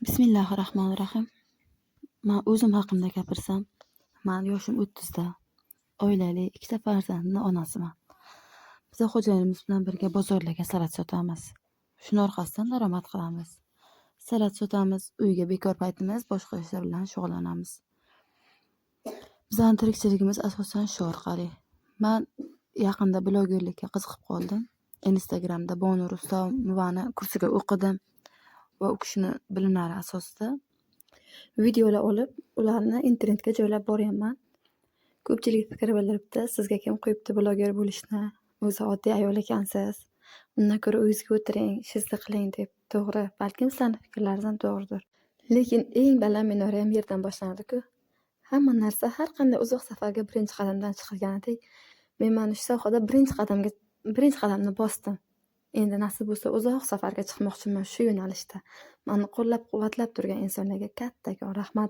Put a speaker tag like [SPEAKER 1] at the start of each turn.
[SPEAKER 1] Bismillahirrohmanirrohim. Men o'zim haqimda gapirsam, men yoshim 30da, oilali, ikkita farzandni onasiman. Biz xo'jayinimiz bilan birga bozorlarga salat sotamiz. Shuni orqasidan daromad qilamiz. Salat sotamiz, uyga bekor paytimiz boshqa ishlar bilan shug'ullanamiz. Bizning tirikchiligimiz asosan shu orqali. Men yaqinda blogerlikka qiziqib qoldim. Instagramda Bonur Ustomovani kursiga o'qidim va u kishini bilimlari asosida videolar olib, ularni internetga joylab boryapman. Ko'pchilik fikr bildiribdi, sizga kim qo'yibdi bloger bo'lishni? O'zi oddiy ayol ekansiz. Undan ko'ra uyingizga o'tiring, ishni qiling deb. To'g'ri, balkim sizlarning fikrlaringiz ham to'g'ridir. Lekin eng baland minora ham yerdan boshlanadi-ku. Hamma narsa har qanday uzoq safarga birinchi qadamdan chiqilganidek, men mana shu sohada birinchi qadamni bosdim. Endi nasib bo'lsa uzoq safarga chiqmoqchiman shu yo'nalishda. Meni qo'llab-quvvatlab turgan insonlarga kattakon rahmat.